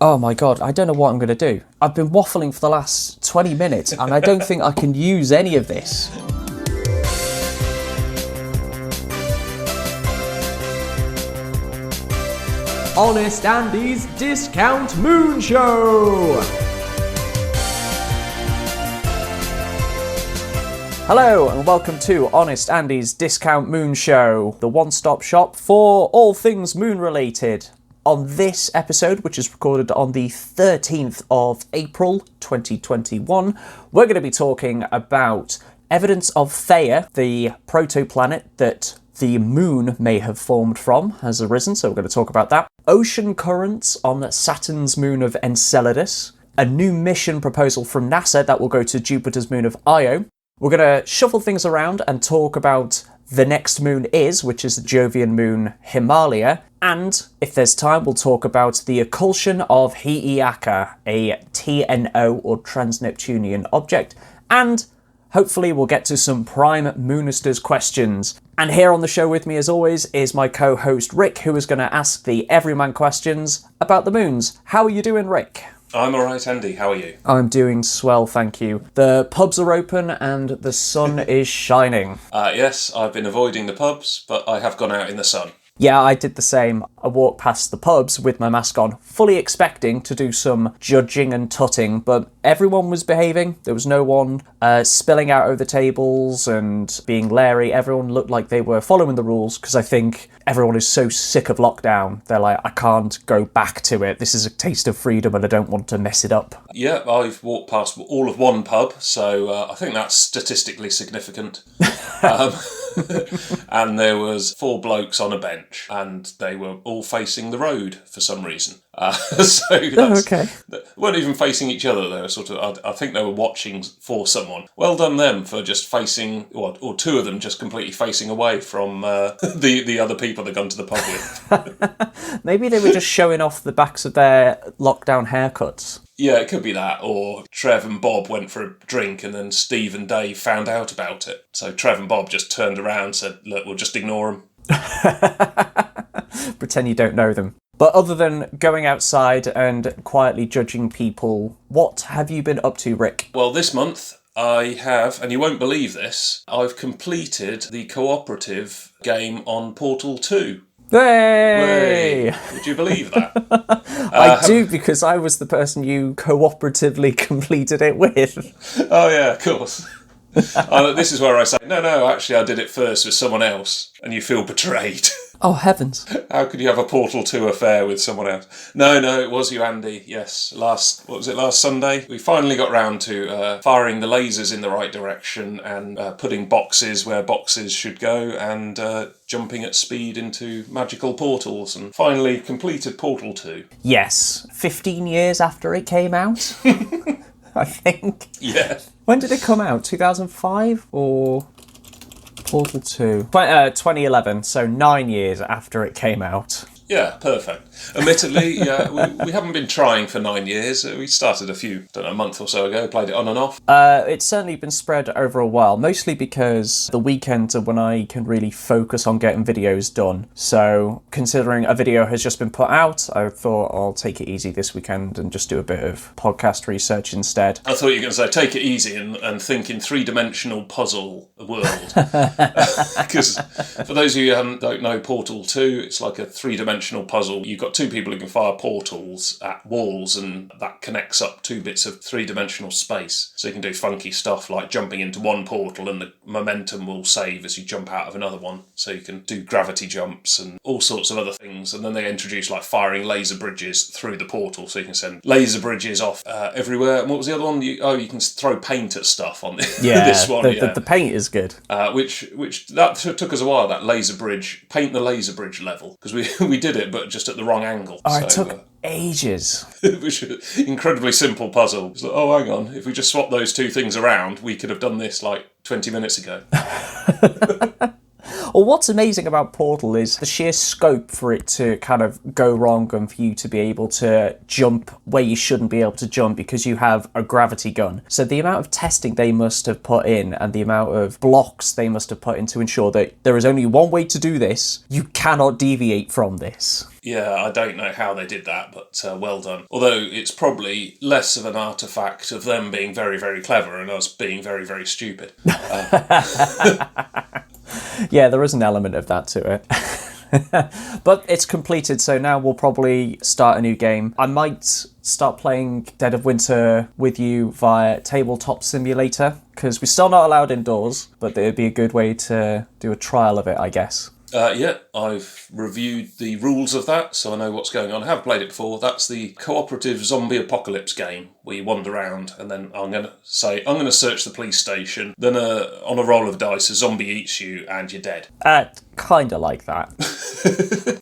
Oh my god, I don't know what I'm going to do. I've been waffling for the last 20 minutes and I don't think I can use any of this. Honest Andy's Discount Moon Show! Hello and welcome to Honest Andy's Discount Moon Show, the one-stop shop for all things moon related. On this episode, which is recorded on the 13th of April 2021, we're going to be talking about evidence of Theia, the protoplanet that the moon may have formed from, has arisen, so we're going to talk about that. Ocean currents on Saturn's moon of Enceladus. A new mission proposal from NASA that will go to Jupiter's moon of Io. We're going to shuffle things around and talk about the next moon which is the Jovian moon Himalia. And, if there's time, we'll talk about the Occultation of Hi'iaka, a TNO or trans-Neptunian object. And hopefully we'll get to some prime Moonisters questions. And here on the show with me, as always, is my co-host Rick, who is going to ask the everyman questions about the moons. How are you doing, Rick? I'm alright, Andy. How are you? I'm doing swell, thank you. The pubs are open and the sun is shining. Yes, I've been avoiding the pubs, but I have gone out in the sun. Yeah, I did the same. I walked past the pubs with my mask on, fully expecting to do some judging and tutting, but everyone was behaving. There was no one spilling out over the tables and being leery. Everyone looked like they were following the rules, because I think everyone is so sick of lockdown. They're like, I can't go back to it. This is a taste of freedom and I don't want to mess it up. Yeah, I've walked past all of one pub, so I think that's statistically significant. And there was 4 blokes on a bench, and they were all facing the road for some reason. Okay. They weren't even facing each other. They were sort of, I think they were watching for someone. Well done them for just facing, or 2 of them just completely facing away from the other people they'd gone to the pub with. Maybe they were just showing off the backs of their lockdown haircuts. Yeah, it could be that, or Trev and Bob went for a drink and then Steve and Dave found out about it. So Trev and Bob just turned around and said, look, we'll just ignore them. Pretend you don't know them. But other than going outside and quietly judging people, what have you been up to, Rick? Well, this month I have, and you won't believe this, I've completed the cooperative game on Portal 2. Hey! Would you believe that? I do, because I was the person you cooperatively completed it with. Oh yeah, of course. This is where I say, no, actually I did it first with someone else, and you feel betrayed. Oh, heavens. How could you have a Portal 2 affair with someone else? No, it was you, Andy. Yes, last Sunday? We finally got round to firing the lasers in the right direction and putting boxes where boxes should go and jumping at speed into magical portals, and finally completed Portal 2. Yes, 15 years after it came out, I think. Yeah. When did it come out? 2005 or Portal 2? 2011, so 9 years after it came out. Yeah, perfect. Admittedly, we haven't been trying for 9 years. We started a month or so ago, played it on and off. It's certainly been spread over a while, mostly because the weekends are when I can really focus on getting videos done. So, considering a video has just been put out, I thought I'll take it easy this weekend and just do a bit of podcast research instead. I thought you were going to say, take it easy and think in 3-dimensional puzzle world. Because for those of you who don't know Portal 2, it's like a 3-dimensional puzzle. You've got 2 people who can fire portals at walls, and that connects up 2 bits of 3-dimensional space. So you can do funky stuff like jumping into one portal and the momentum will save as you jump out of another one. So you can do gravity jumps and all sorts of other things. And then they introduce like firing laser bridges through the portal, so you can send laser bridges off everywhere. And what was the other one? You can throw paint at stuff on this one. The paint is good. Which that took us a while, that laser bridge, paint the laser bridge level, because we did it, but just at the wrong angle. Oh, it took ages. It was an incredibly simple puzzle. It's like, oh, hang on, if we just swap those 2 things around, we could have done this like 20 minutes ago. Well, what's amazing about Portal is the sheer scope for it to kind of go wrong and for you to be able to jump where you shouldn't be able to jump because you have a gravity gun. So the amount of testing they must have put in and the amount of blocks they must have put in to ensure that there is only one way to do this, you cannot deviate from this. Yeah, I don't know how they did that, but well done. Although it's probably less of an artefact of them being very, very clever and us being very, very stupid. Yeah, there is an element of that to it. But it's completed, so now we'll probably start a new game. I might start playing Dead of Winter with you via Tabletop Simulator, because we're still not allowed indoors, but it would be a good way to do a trial of it, I guess. Yeah, I've reviewed the rules of that, so I know what's going on. I have played it before. That's the cooperative zombie apocalypse game where you wander around and then I'm going to search the police station. Then on a roll of dice, a zombie eats you and you're dead. Kind of like that.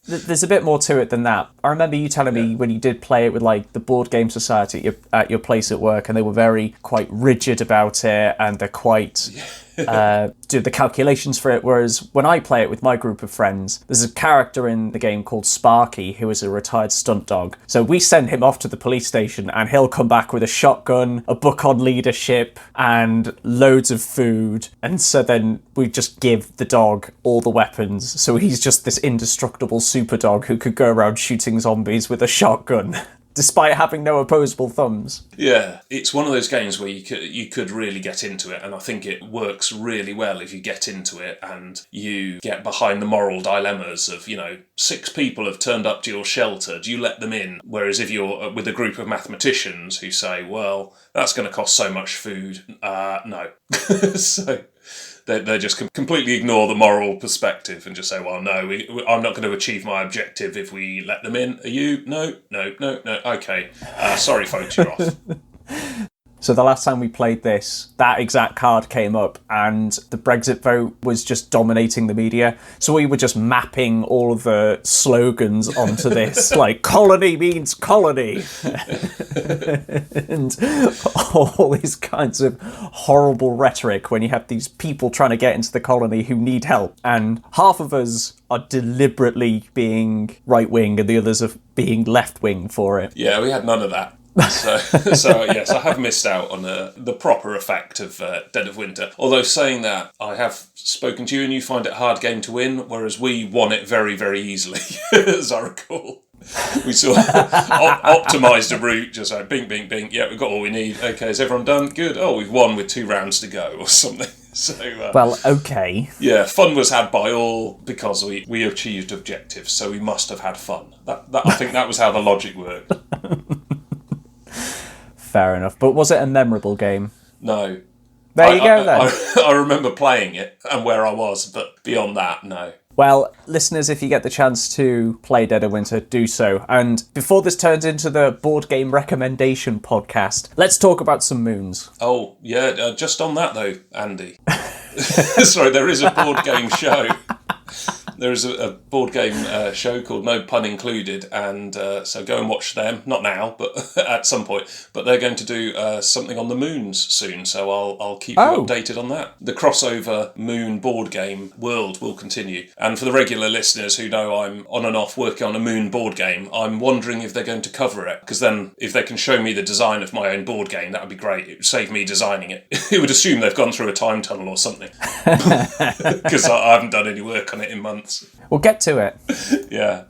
There's a bit more to it than that. I remember you telling me when you did play it with like the Board Game Society at your place at work, and they were quite rigid about it, and they're quite do the calculations for it. Whereas when I play it with my group of friends, there's a character in the game called Sparky who is a retired stunt dog. So we send him off to the police station, and he'll come back with a shotgun, a book on leadership, and loads of food. And so then we just give the dog all the weapons. So he's just this indestructible super dog who could go around shooting zombies with a shotgun, despite having no opposable thumbs. Yeah, it's one of those games where you could really get into it, and I think it works really well if you get into it and you get behind the moral dilemmas of, 6 people have turned up to your shelter, do you let them in? Whereas if you're with a group of mathematicians who say, well, that's going to cost so much food, no. So they just completely ignore the moral perspective and just say, well, no, I'm not going to achieve my objective if we let them in. Are you? No. Okay. Sorry, folks, you're off. So the last time we played this, that exact card came up and the Brexit vote was just dominating the media. So we were just mapping all of the slogans onto this, like, colony means colony. And all these kinds of horrible rhetoric when you have these people trying to get into the colony who need help. And half of us are deliberately being right-wing and the others are being left-wing for it. Yeah, we had none of that. So yes, I have missed out on the proper effect of Dead of Winter. Although saying that, I have spoken to you and you find it a hard game to win, whereas we won it very, very easily, as I recall. We sort of optimised a route, just like bing, bing, bing, yeah, we've got all we need. Okay, is everyone done? Good. Oh, we've won with 2 rounds to go or something. So well, okay. Yeah, fun was had by all because we achieved objectives, so we must have had fun. That I think that was how the logic worked. Fair enough. But was it a memorable game? No. There you go, then. I remember playing it and where I was, but beyond that, no. Well, listeners, if you get the chance to play Dead of Winter, do so. And before this turns into the board game recommendation podcast, let's talk about some moons. Oh, yeah, just on that, though, Andy. Sorry, there is a board game show. There is a board game show called No Pun Included, and so go and watch them. Not now, but at some point. But they're going to do something on the moons soon, so I'll keep you updated on that. The crossover moon board game world will continue. And for the regular listeners who know I'm on and off working on a moon board game, I'm wondering if they're going to cover it, because then if they can show me the design of my own board game, that would be great. It would save me designing it. It would assume they've gone through a time tunnel or something, because I haven't done any work on it in months. We'll get to it. Yeah.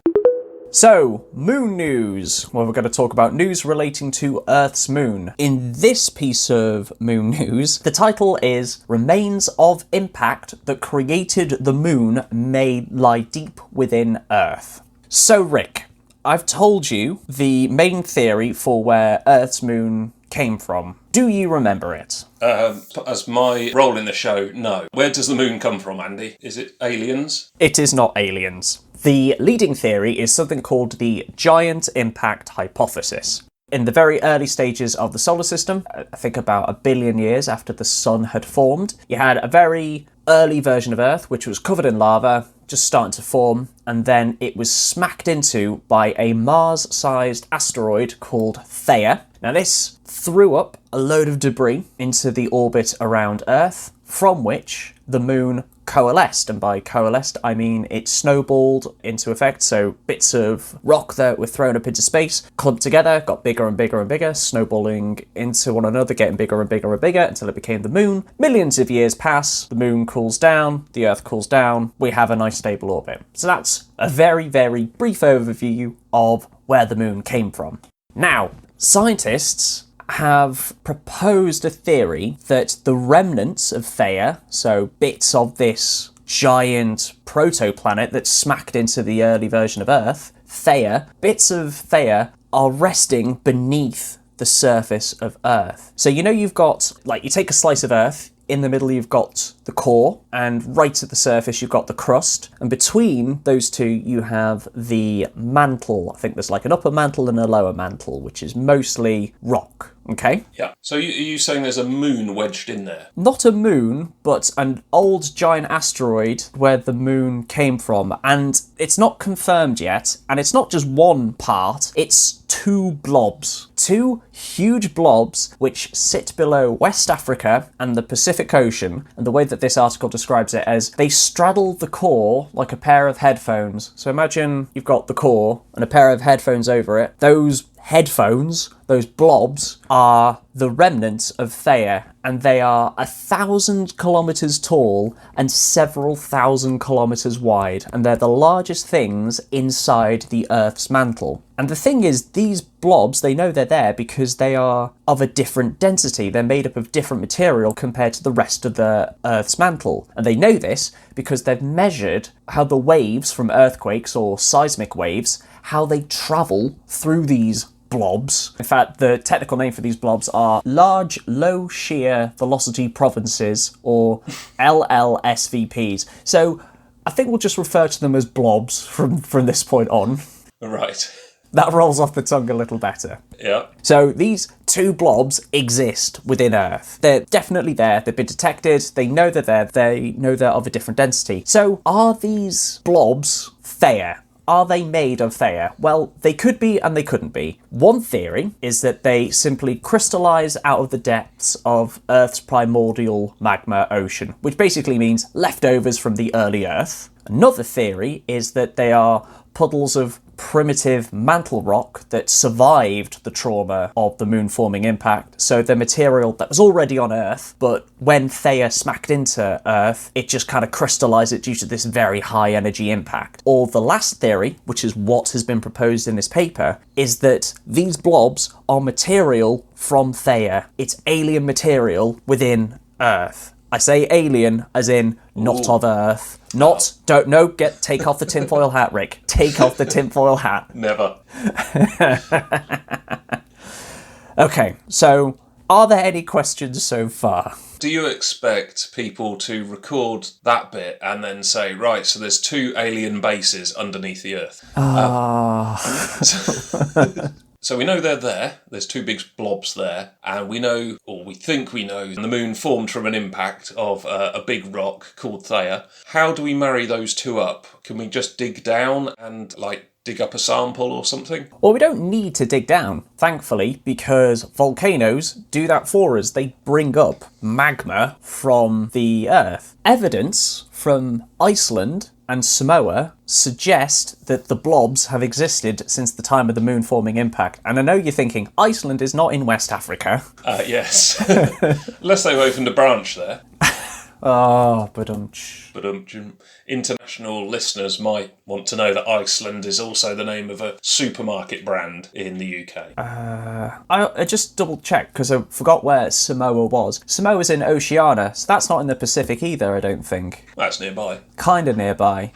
So, moon news. Well, we're going to talk about news relating to Earth's moon. In this piece of moon news, the title is Remains of Impact That Created the Moon May Lie Deep Within Earth. So, Rick, I've told you the main theory for where Earth's moon came from. Do you remember it? As my role in the show, no. Where does the moon come from, Andy? Is it aliens? It is not aliens. The leading theory is something called the Giant Impact Hypothesis. In the very early stages of the solar system, I think about 1 billion years after the sun had formed, you had a very early version of Earth, which was covered in lava, just starting to form, and then it was smacked into by a Mars-sized asteroid called Theia. Now this threw up a load of debris into the orbit around Earth, from which the moon coalesced, and by coalesced I mean it snowballed into effect, so bits of rock that were thrown up into space clumped together, got bigger and bigger and bigger, snowballing into one another, getting bigger and bigger and bigger until it became the moon. Millions of years pass, the moon cools down, the Earth cools down, we have a nice stable orbit. So that's a very, very brief overview of where the moon came from. Now, scientists have proposed a theory that the remnants of Theia, so bits of this giant protoplanet that smacked into the early version of Earth, Theia, bits of Theia are resting beneath the surface of Earth. So you've got, you take a slice of Earth, in the middle you've got the core, and right at the surface you've got the crust, and between those two you have the mantle. I think there's an upper mantle and a lower mantle, which is mostly rock. Okay? Yeah. So are you saying there's a moon wedged in there? Not a moon, but an old giant asteroid where the moon came from. And it's not confirmed yet, and it's not just one part, it's two blobs. Two huge blobs which sit below West Africa and the Pacific Ocean, and the way that this article describes it as they straddle the core like a pair of headphones. So imagine you've got the core and a pair of headphones over it. Those headphones, those blobs, are the remnants of Theia, and they are 1,000 kilometres tall and several thousand kilometres wide, and they're the largest things inside the Earth's mantle. And the thing is, these blobs, they know they're there because they are of a different density. They're made up of different material compared to the rest of the Earth's mantle. And they know this because they've measured how the waves from earthquakes or seismic waves, how they travel through these blobs. In fact, the technical name for these blobs are Large Low Shear Velocity Provinces, or LLSVPs. So I think we'll just refer to them as blobs from this point on. Right. That rolls off the tongue a little better. Yeah. So these two blobs exist within Earth. They're definitely there. They've been detected. They know they're there. They know they're of a different density. So are these blobs Theia? Are they made of Theia? Well, they could be and they couldn't be. One theory is that they simply crystallise out of the depths of Earth's primordial magma ocean, which basically means leftovers from the early Earth. Another theory is that they are puddles of primitive mantle rock that survived the trauma of the moon-forming impact. So the material that was already on Earth, but when Theia smacked into Earth, it just kind of crystallized it due to this very high energy impact. Or the last theory, which is what has been proposed in this paper, is that these blobs are material from Theia. It's alien material within Earth. I say alien as in not of Earth. Take off the tinfoil hat, Rick. Take off the tinfoil hat. Never. Okay, so are there any questions so far? Do you expect people to record that bit and then say, right, so there's two alien bases underneath the Earth? So we know they're there, there's two big blobs there, and we know, or we think we know, the moon formed from an impact of a big rock called Theia. How do we marry those two up? Can we just dig down and, dig up a sample or something? Well, we don't need to dig down, thankfully, because volcanoes do that for us. They bring up magma from the Earth. Evidence from Iceland and Samoa suggest that the blobs have existed since the time of the moon-forming impact. And I know you're thinking, Iceland is not in West Africa. Yes. Unless they've opened a branch there. But international listeners might want to know that Iceland is also the name of a supermarket brand in the UK. I just double checked because I forgot where Samoa was. Samoa's in Oceania, so that's not in the Pacific either, I don't think. That's nearby. Kind of nearby.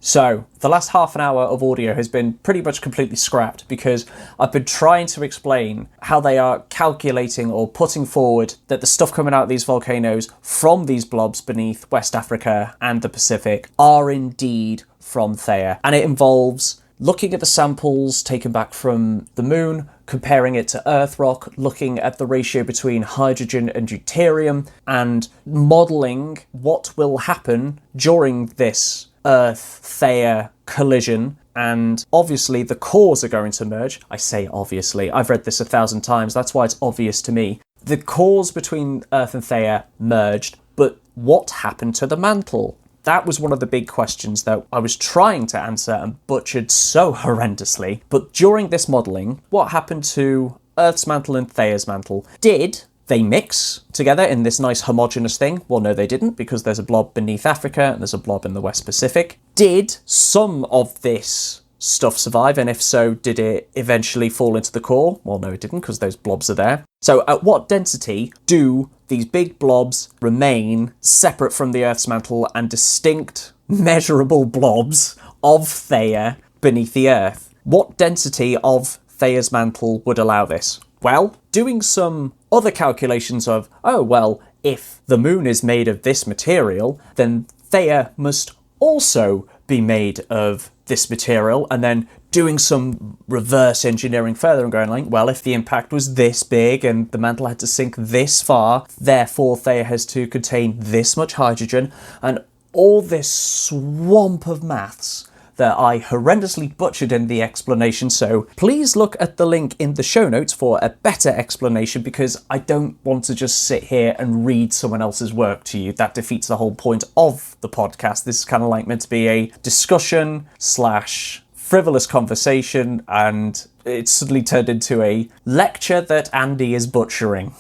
So, the last half an hour of audio has been pretty much completely scrapped because I've been trying to explain how they are calculating or putting forward that the stuff coming out of these volcanoes from these blobs beneath West Africa and the Pacific are indeed from Theia. And it involves looking at the samples taken back from the moon, comparing it to Earth rock, looking at the ratio between hydrogen and deuterium, and modelling what will happen during this Earth-Theia collision. And obviously the cores are going to merge. I say obviously, I've read this 1,000 times, that's why it's obvious to me. The cores between Earth and Theia merged, but what happened to the mantle? That was one of the big questions that I was trying to answer and butchered so horrendously. But during this modelling, what happened to Earth's mantle and Theia's mantle? Did they mix together in this nice homogeneous thing? Well, no, they didn't, because there's a blob beneath Africa and there's a blob in the West Pacific. Did some of this stuff survive? And if so, did it eventually fall into the core? Well, no, it didn't, because those blobs are there. So at what density do these big blobs remain separate from the Earth's mantle and distinct, measurable blobs of Theia beneath the Earth? What density of Theia's mantle would allow this? Well, doing some other calculations of, oh, well, if the moon is made of this material, then Theia must also be made of this material, and then doing some reverse engineering further and going like, well, if the impact was this big and the mantle had to sink this far, therefore Theia has to contain this much hydrogen, and all this swamp of maths that I horrendously butchered in the explanation. So please look at the link in the show notes for a better explanation, because I don't want to just sit here and read someone else's work to you. That defeats the whole point of the podcast. This is kind of like meant to be a discussion / frivolous conversation, and it's suddenly turned into a lecture that Andy is butchering.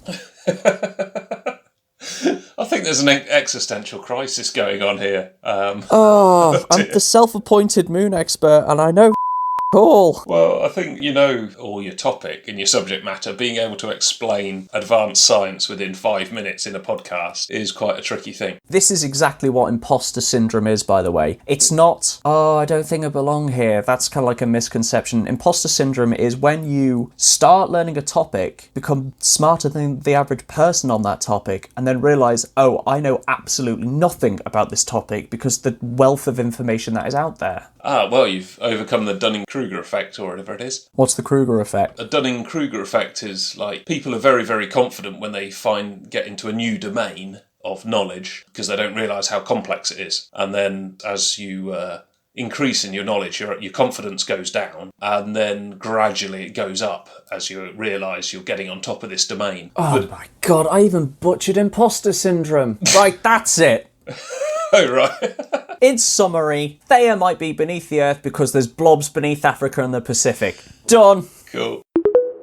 I think there's an existential crisis going on here. I'm the self-appointed moon expert, and I know all. Well, I think you know all your topic and your subject matter. Being able to explain advanced science within 5 minutes in a podcast is quite a tricky thing. This is exactly what imposter syndrome is, by the way. It's not, oh, I don't think I belong here. That's kind of like a misconception. Imposter syndrome is when you start learning a topic, become smarter than the average person on that topic, and then realise, oh, I know absolutely nothing about this topic because the wealth of information that is out there. Ah, well, you've overcome the Dunning-Kruger effect, or whatever it is. What's the Kruger effect? A Dunning-Kruger effect is like people are very, very confident when they get into a new domain of knowledge because they don't realise how complex it is. And then as you increase in your knowledge, your confidence goes down, and then gradually it goes up as you realise you're getting on top of this domain. Oh my god, I even butchered imposter syndrome. Right, that's it. Oh, right. In summary, Theia might be beneath the Earth because there's blobs beneath Africa and the Pacific. Done. Cool.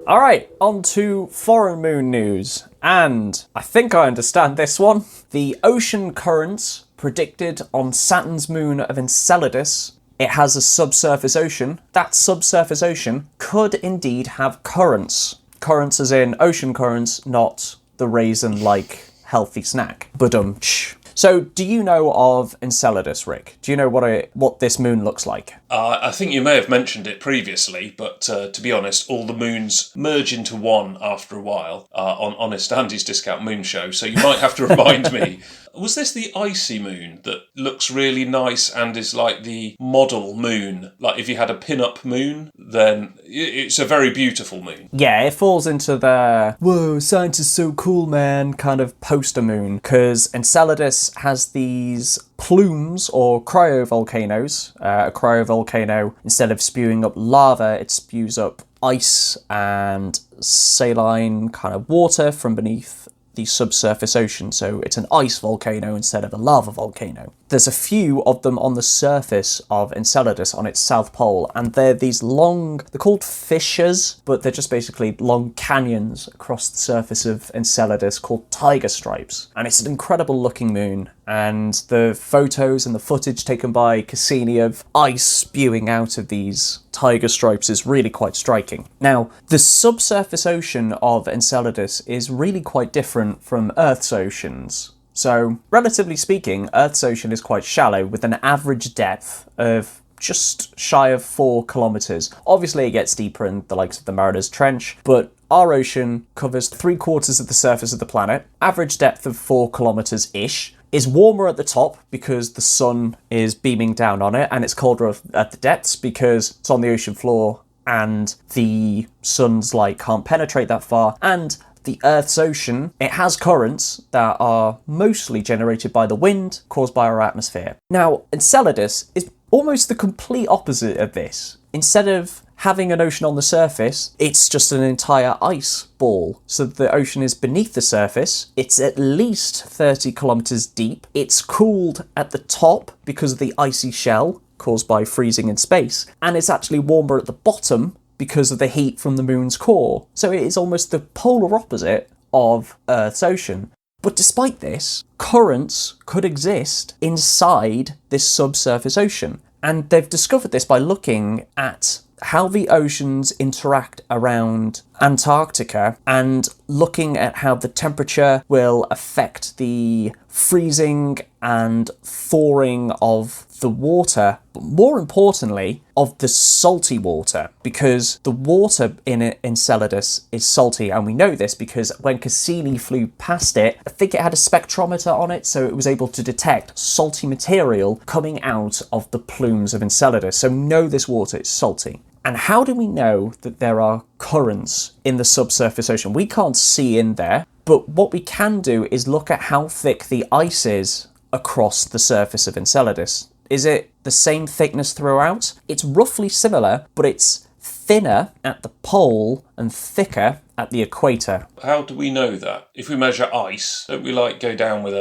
Alright, on to foreign moon news. And I think I understand this one. The ocean currents predicted on Saturn's moon of Enceladus. It has a subsurface ocean. That subsurface ocean could indeed have currents. Currents as in ocean currents, not the raisin-like healthy snack. Badum-tsh. So, do you know of Enceladus, Rick? Do you know what this moon looks like? I think you may have mentioned it previously, but to be honest, all the moons merge into one after a while on Honest Andy's Discount Moon Show, so you might have to remind me. Was this the icy moon that looks really nice and is like the model moon? Like if you had a pin-up moon, then it's a very beautiful moon. Yeah, it falls into the, whoa, science is so cool, man, kind of poster moon, because Enceladus has these plumes or cryovolcanoes. A cryovolcano, instead of spewing up lava, it spews up ice and saline kind of water from beneath the subsurface ocean, so it's an ice volcano instead of a lava volcano. There's a few of them on the surface of Enceladus on its south pole, and they're these long, they're called fissures, but they're just basically long canyons across the surface of Enceladus called tiger stripes. And it's an incredible looking moon, and the photos and the footage taken by Cassini of ice spewing out of these tiger stripes is really quite striking. Now, the subsurface ocean of Enceladus is really quite different from Earth's oceans. So, relatively speaking, Earth's ocean is quite shallow, with an average depth of just shy of 4 kilometres. Obviously, it gets deeper in the likes of the Mariner's Trench, but our ocean covers 3/4 of the surface of the planet, average depth of 4 kilometres-ish, is warmer at the top because the sun is beaming down on it, and it's colder at the depths because it's on the ocean floor and the sun's light can't penetrate that far, and the Earth's ocean, it has currents that are mostly generated by the wind caused by our atmosphere. Now, Enceladus is almost the complete opposite of this. Instead of having an ocean on the surface, it's just an entire ice ball. So the ocean is beneath the surface. It's at least 30 kilometers deep. It's cooled at the top because of the icy shell caused by freezing in space. And it's actually warmer at the bottom because of the heat from the moon's core. So it is almost the polar opposite of Earth's ocean. But despite this, currents could exist inside this subsurface ocean. And they've discovered this by looking at how the oceans interact around Antarctica and looking at how the temperature will affect the freezing and thawing of the water, but more importantly, of the salty water, because the water in Enceladus is salty, and we know this because when Cassini flew past it, I think it had a spectrometer on it, so it was able to detect salty material coming out of the plumes of Enceladus. So we know this water is salty. And how do we know that there are currents in the subsurface ocean? We can't see in there, but what we can do is look at how thick the ice is across the surface of Enceladus. Is it the same thickness throughout? It's roughly similar, but it's thinner at the pole and thicker at the equator. How do we know that? If we measure ice, don't we go down with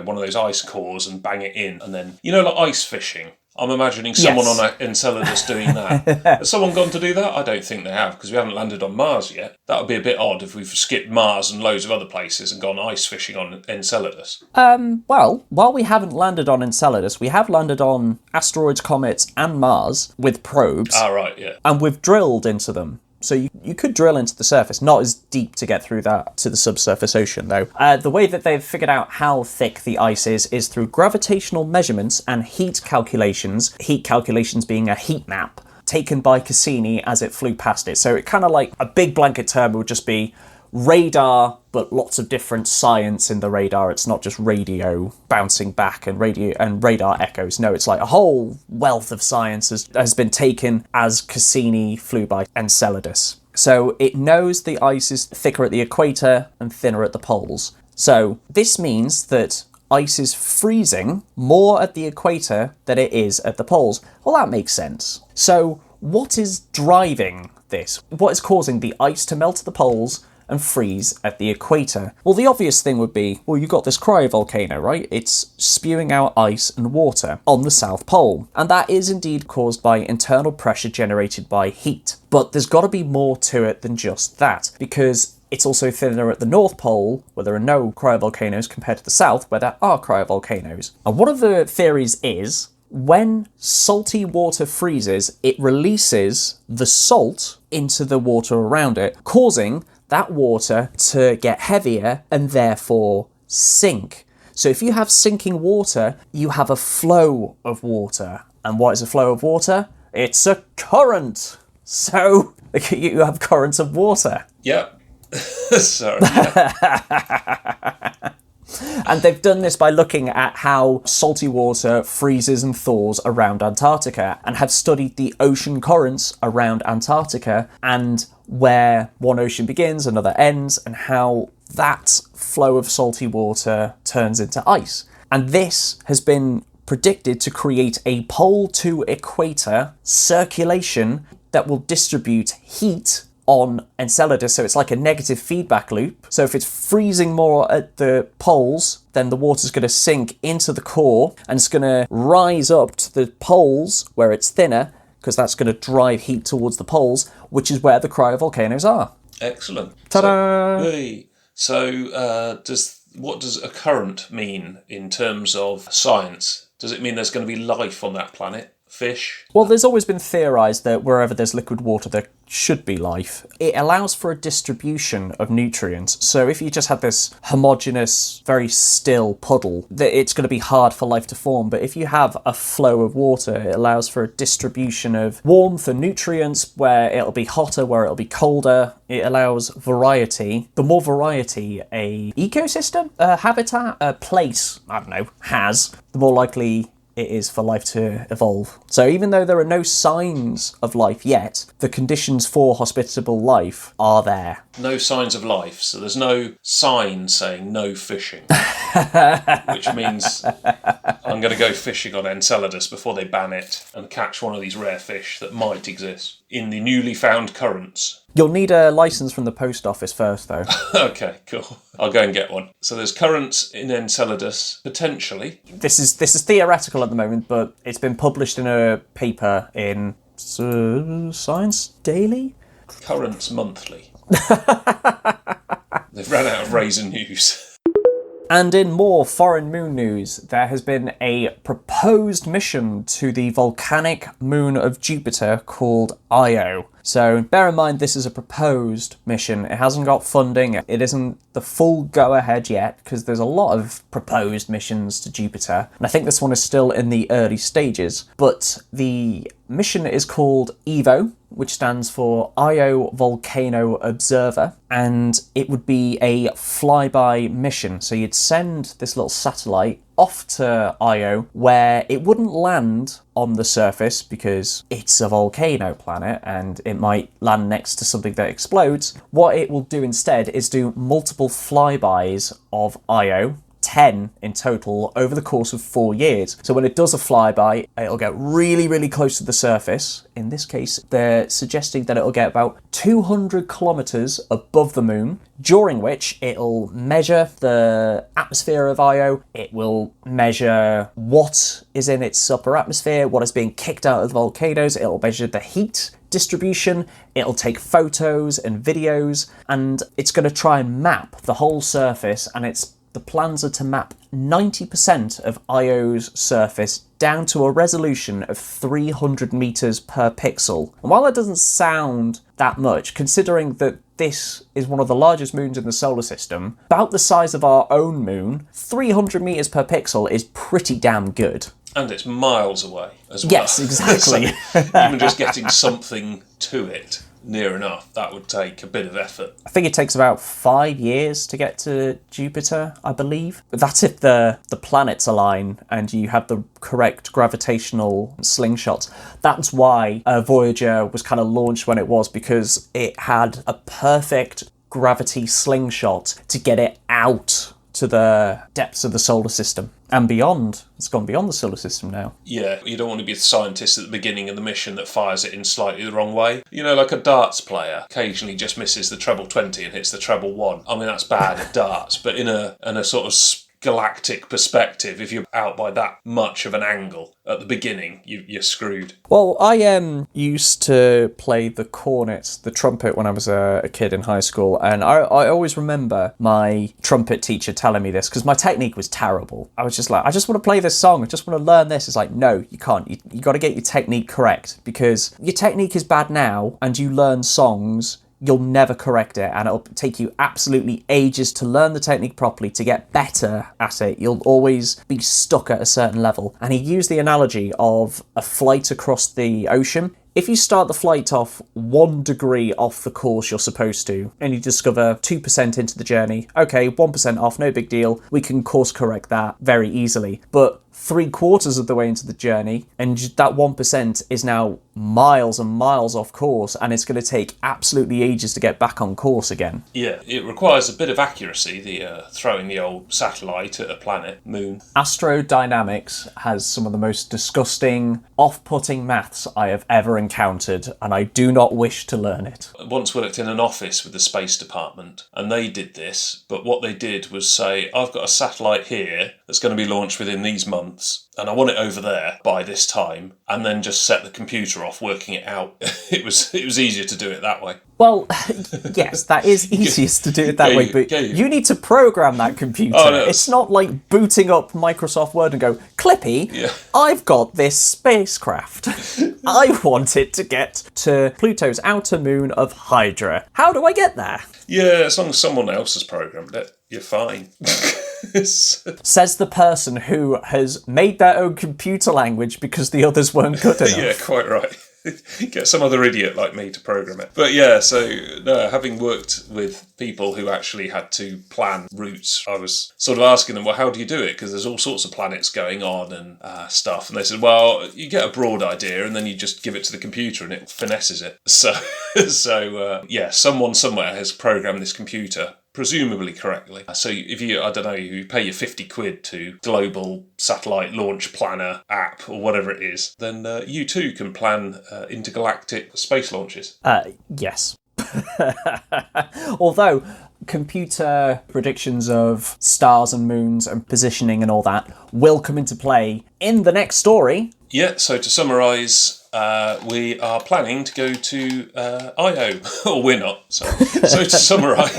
one of those ice cores and bang it in, and then, like ice fishing? I'm imagining someone on Enceladus doing that. Has someone gone to do that? I don't think they have, because we haven't landed on Mars yet. That would be a bit odd if we've skipped Mars and loads of other places and gone ice fishing on Enceladus. Well, while we haven't landed on Enceladus, we have landed on asteroids, comets, and Mars with probes. Ah, right, yeah. And we've drilled into them. So you could drill into the surface, not as deep to get through that to the subsurface ocean, though. The way that they've figured out how thick the ice is through gravitational measurements and heat calculations being a heat map taken by Cassini as it flew past it. So it kind of like a big blanket term would just be radar, but lots of different science in the radar. It's not just radio bouncing back and radar echoes. No, it's like a whole wealth of science has been taken as Cassini flew by Enceladus. So it knows the ice is thicker at the equator and thinner at the poles. So this means that ice is freezing more at the equator than it is at the poles. Well, that makes sense. So what is driving this? What is causing the ice to melt at the poles and freeze at the equator? Well, the obvious thing would be, well, you've got this cryovolcano, right? It's spewing out ice and water on the South Pole. And that is indeed caused by internal pressure generated by heat. But there's got to be more to it than just that, because it's also thinner at the North Pole, where there are no cryovolcanoes, compared to the South, where there are cryovolcanoes. And one of the theories is, when salty water freezes, it releases the salt into the water around it, causing that water to get heavier and therefore sink. So if you have sinking water, you have a flow of water. And what is a flow of water? It's a current. So you have currents of water. Yep. Sorry. Yeah. And they've done this by looking at how salty water freezes and thaws around Antarctica, and have studied the ocean currents around Antarctica and where one ocean begins, another ends, and how that flow of salty water turns into ice. And this has been predicted to create a pole to equator circulation that will distribute heat on Enceladus, so it's like a negative feedback loop. So if it's freezing more at the poles, then the water's going to sink into the core, and it's going to rise up to the poles where it's thinner, because that's going to drive heat towards the poles, which is where the cryovolcanoes are. Excellent. Ta-da! So what does a current mean in terms of science? Does it mean there's going to be life on that planet? Fish? Well, there's always been theorised that wherever there's liquid water, there should be life. It allows for a distribution of nutrients. So if you just had this homogeneous, very still puddle, it's going to be hard for life to form. But if you have a flow of water, it allows for a distribution of warmth and nutrients, where it'll be hotter, where it'll be colder. It allows variety. The more variety a ecosystem, a habitat, a place, has, the more likely it is for life to evolve. So even though there are no signs of life yet, the conditions for hospitable life are there. No signs of life, so there's no sign saying no fishing. Which means I'm going to go fishing on Enceladus before they ban it and catch one of these rare fish that might exist. in the newly found currents. You'll need a license from the post office first, though. Okay, cool. I'll go and get one. So there's currents in Enceladus, potentially. This is theoretical at the moment, but it's been published in a paper in Science Daily? Currents Monthly. They've ran out of Raisin News. And in more foreign moon news, there has been a proposed mission to the volcanic moon of Jupiter called Io. So bear in mind this is a proposed mission. It hasn't got funding. It isn't the full go-ahead yet because there's a lot of proposed missions to Jupiter. And I think this one is still in the early stages. But the mission is called EVO, which stands for Io Volcano Observer, and it would be a flyby mission. So you'd send this little satellite off to Io, where it wouldn't land on the surface because it's a volcano planet and it might land next to something that explodes. What it will do instead is do multiple flybys of Io, 10 in total, over the course of 4 years. So when it does a flyby, it'll get really, really close to the surface. In this case, they're suggesting that it'll get about 200 kilometers above the moon, during which it'll measure the atmosphere of Io. It will measure what is in its upper atmosphere, what is being kicked out of the volcanoes. It'll measure the heat distribution, it'll take photos and videos, and it's going to try and map the whole surface, and the plans are to map 90% of Io's surface down to a resolution of 300 meters per pixel. And while that doesn't sound that much, considering that this is one of the largest moons in the solar system, about the size of our own moon, 300 meters per pixel is pretty damn good. And it's miles away as well. Yes, exactly. So even just getting something to it near enough, that would take a bit of effort. I think it takes about 5 years to get to Jupiter, I believe. But that's if the planets align and you have the correct gravitational slingshots. That's why Voyager was kind of launched when it was, because it had a perfect gravity slingshot to get it out to the depths of the solar system and beyond. It's gone beyond the solar system now. Yeah, you don't want to be the scientist at the beginning of the mission that fires it in slightly the wrong way. You know, like a darts player occasionally just misses the treble 20 and hits the treble 1. I mean, that's bad at darts, but in a sort of galactic perspective, if you're out by that much of an angle at the beginning, you're screwed. Well, I used to play the cornet, the trumpet, when I was a kid in high school, and I always remember my trumpet teacher telling me this, because my technique was terrible. I was just like, I just want to play this song, I just want to learn this. It's like, no, you can't. You got to get your technique correct, because your technique is bad now, and you learn songs, you'll never correct it, and it'll take you absolutely ages to learn the technique properly, to get better at it. You'll always be stuck at a certain level. And he used the analogy of a flight across the ocean. If you start the flight off 1 degree off the course you're supposed to, and you discover 2% into the journey, okay, 1% off, no big deal, we can course correct that very easily. But 3/4 of the way into the journey, and that 1% is now miles and miles off course, and it's going to take absolutely ages to get back on course again. Yeah, it requires a bit of accuracy, the throwing the old satellite at a planet, moon. Astrodynamics has some of the most disgusting, off-putting maths I have ever encountered, and I do not wish to learn it. I once worked in an office with the space department, and they did this, but what they did was say, I've got a satellite here that's going to be launched within these months, and I want it over there by this time, and then just set the computer off working it out. It was easier to do it that way. Well, yes, that is easiest to do it that way, but you need to program that computer. Oh, no. It's not like booting up Microsoft Word and go, Clippy, yeah. I've got this spacecraft. I want it to get to Pluto's outer moon of Hydra. How do I get there? Yeah, as long as someone else has programmed it, you're fine. Says the person who has made their own computer language because the others weren't good enough. Yeah, quite right. Get some other idiot like me to program it. But yeah, so no, having worked with people who actually had to plan routes, I was sort of asking them, well, how do you do it? Because there's all sorts of planets going on and stuff. And they said, well, you get a broad idea and then you just give it to the computer and it finesses it. So yeah, someone somewhere has programmed this computer presumably correctly. So if you, I don't know, you pay your 50 quid to Global Satellite Launch Planner app or whatever it is, then you too can plan intergalactic space launches. Yes. Although computer predictions of stars and moons and positioning and all that will come into play in the next story. Yeah, so to summarise, we are planning to go to Io, or we're not. So to summarise,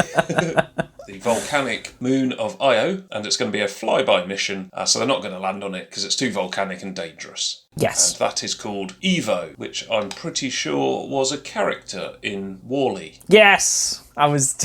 the volcanic moon of Io, and it's going to be a flyby mission, so they're not going to land on it because it's too volcanic and dangerous. Yes. And that is called Evo, which I'm pretty sure was a character in WALL-E. Yes! I was...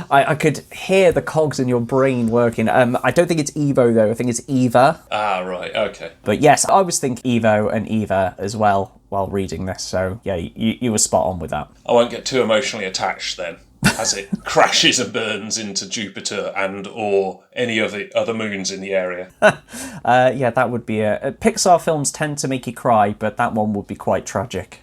I could hear the cogs in your brain working. I don't think it's Evo, though. I think it's Eva. Ah, right, okay. But yes, I was thinking Evo and Eva as well while reading this. So, yeah, you were spot on with that. I won't get too emotionally attached then, as it crashes and burns into Jupiter and or any of the other moons in the area. Yeah, that would be Pixar films tend to make you cry, but that one would be quite tragic.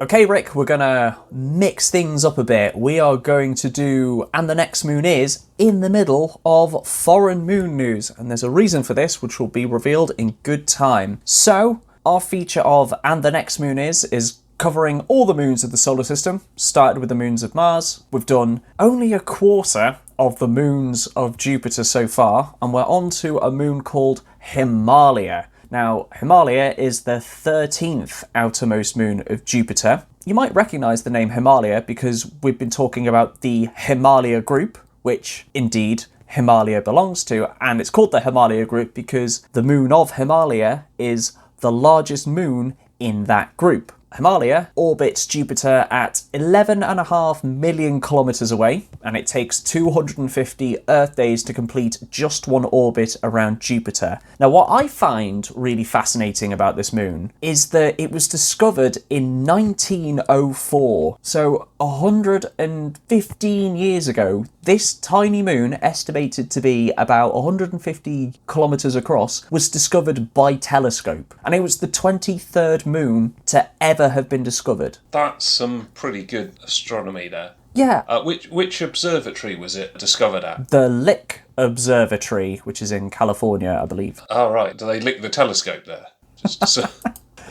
Okay, Rick, we're going to mix things up a bit. We are going to do And the Next Moon Is in the middle of foreign moon news. And there's a reason for this, which will be revealed in good time. So, our feature of And the Next Moon Is covering all the moons of the solar system. Started with the moons of Mars. We've done only a quarter of the moons of Jupiter so far. And we're on to a moon called Himalia. Now, Himalia is the 13th outermost moon of Jupiter. You might recognise the name Himalia because we've been talking about the Himalia group, which indeed Himalia belongs to, and it's called the Himalia group because the moon of Himalia is the largest moon in that group. Himalia orbits Jupiter at 11.5 million kilometres away, and it takes 250 Earth days to complete just one orbit around Jupiter. Now, what I find really fascinating about this moon is that it was discovered in 1904. So 115 years ago, this tiny moon, estimated to be about 150 kilometres across, was discovered by telescope. And it was the 23rd moon to ever have been discovered. That's some pretty good astronomy there. Yeah. Which observatory was it discovered at? The Lick Observatory, which is in California, I believe. Oh, right. Do they lick the telescope there? Just to